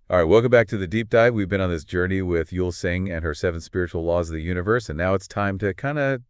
All right, welcome back to the deep dive. We've been on this journey with Yul Singh and her seven spiritual laws of the universe, and now it's time to kind of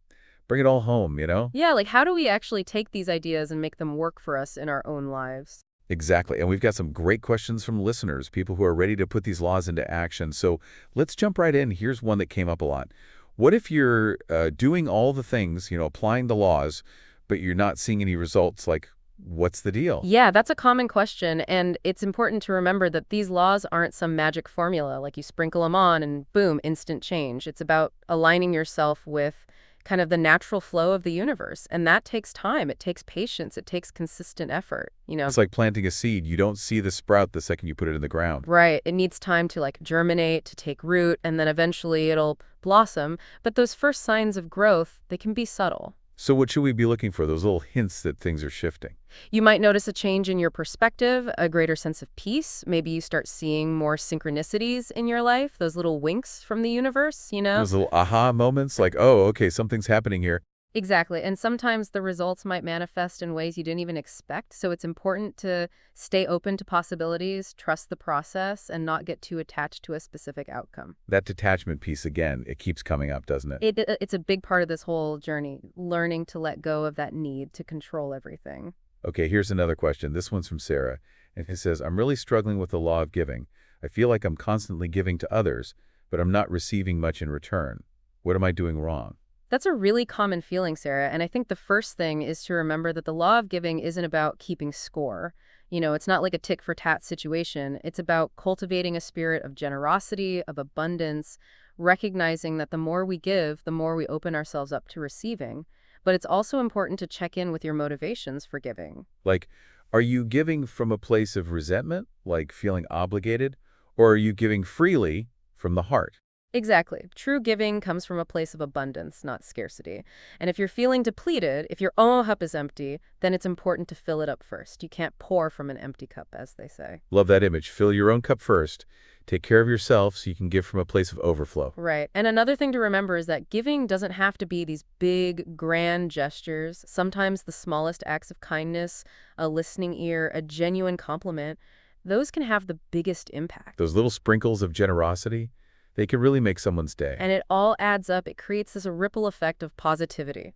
bring it all home? Yeah, like how do we actually take these ideas and make them work for us in our own lives? Exactly. And we've got some great questions from listeners, people who are ready to put these laws into action. So let's jump right in. Here's one that came up a lot. What if you're doing all the things, applying the laws, but you're not seeing any results? Like, what's the deal? Yeah, that's a common question, and it's important to remember that these laws aren't some magic formula, like you sprinkle them on and boom, instant change. It's about aligning yourself with kind of the natural flow of the universe, and that takes time, it takes patience, it takes consistent effort. It's like planting a seed. You don't see the sprout the second you put it in the ground. Right, it needs time to like germinate, to take root, and then eventually it'll blossom, but those first signs of growth, they can be subtle. So what should we be looking for? Those little hints that things are shifting. You might notice a change in your perspective, a greater sense of peace. Maybe you start seeing more synchronicities in your life, those little winks from the universe? Those little aha moments like, oh, okay, something's happening here. Exactly. And sometimes the results might manifest in ways you didn't even expect. So it's important to stay open to possibilities, trust the process, and not get too attached to a specific outcome. That detachment piece, again, it keeps coming up, doesn't it? It's a big part of this whole journey, learning to let go of that need to control everything. Okay, here's another question. This one's from Sarah, and it says, I'm really struggling with the law of giving. I feel like I'm constantly giving to others, but I'm not receiving much in return. What am I doing wrong? That's a really common feeling, Sarah, and I think the first thing is to remember that the law of giving isn't about keeping score. It's not like a tick for tat situation. It's about cultivating a spirit of generosity, of abundance, recognizing that the more we give, the more we open ourselves up to receiving. But it's also important to check in with your motivations for giving. Like, are you giving from a place of resentment, like feeling obligated, or are you giving freely from the heart? Exactly. True giving comes from a place of abundance, not scarcity. And if you're feeling depleted, if your own cup is empty, then it's important to fill it up first. You can't pour from an empty cup, as they say. Love that image. Fill your own cup first. Take care of yourself so you can give from a place of overflow. Right. And another thing to remember is that giving doesn't have to be these big, grand gestures. Sometimes the smallest acts of kindness, a listening ear, a genuine compliment, those can have the biggest impact. Those little sprinkles of generosity, they can really make someone's day. And it all adds up. It creates this ripple effect of positivity.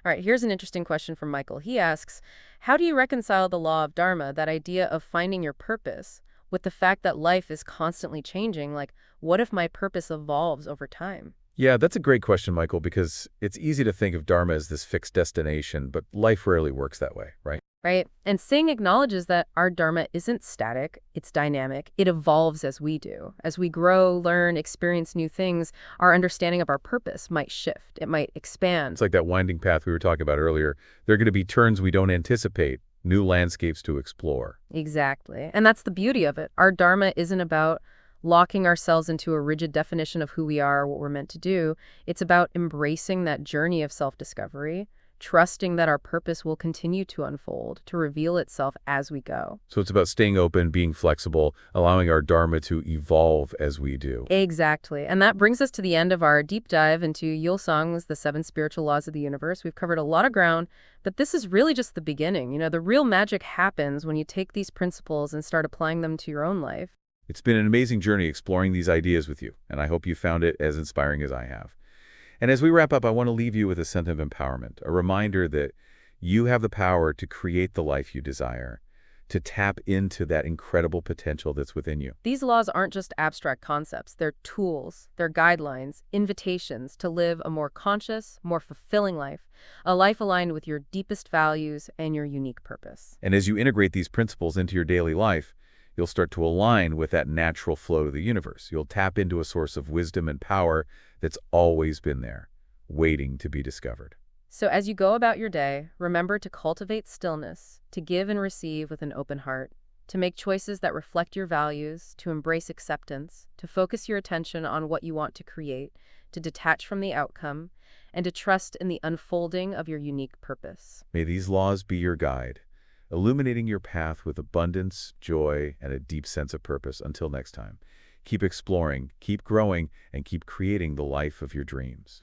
All right, here's an interesting question from Michael. He asks, how do you reconcile the law of dharma, that idea of finding your purpose, with the fact that life is constantly changing? Like, what if my purpose evolves over time? Yeah, that's a great question, Michael, because it's easy to think of Dharma as this fixed destination, but life rarely works that way, right? Right? And Singh acknowledges that our dharma isn't static, it's dynamic. It evolves as we do. As we grow, learn, experience new things, our understanding of our purpose might shift. It might expand. It's like that winding path we were talking about earlier. There are going to be turns we don't anticipate, new landscapes to explore. Exactly. And that's the beauty of it. Our dharma isn't about locking ourselves into a rigid definition of who we are, what we're meant to do. It's about embracing that journey of self-discovery, trusting that our purpose will continue to unfold, to reveal itself as we go. So it's about staying open, being flexible, allowing our Dharma to evolve as we do. Exactly. And that brings us to the end of our deep dive into Yul Song's The Seven Spiritual Laws of the Universe. We've covered a lot of ground, but this is really just the beginning. The real magic happens when you take these principles and start applying them to your own life. It's been an amazing journey exploring these ideas with you, and I hope you found it as inspiring as I have. And as we wrap up, I want to leave you with a sense of empowerment, a reminder that you have the power to create the life you desire, to tap into that incredible potential that's within you. These laws aren't just abstract concepts. They're tools, they're guidelines, invitations to live a more conscious, more fulfilling life, a life aligned with your deepest values and your unique purpose. And as you integrate these principles into your daily life, you'll start to align with that natural flow of the universe. You'll tap into a source of wisdom and power that's always been there, waiting to be discovered. So as you go about your day, remember to cultivate stillness, to give and receive with an open heart, to make choices that reflect your values, to embrace acceptance, to focus your attention on what you want to create, to detach from the outcome, and to trust in the unfolding of your unique purpose. May these laws be your guide, illuminating your path with abundance, joy, and a deep sense of purpose. Until next time, keep exploring, keep growing, and keep creating the life of your dreams.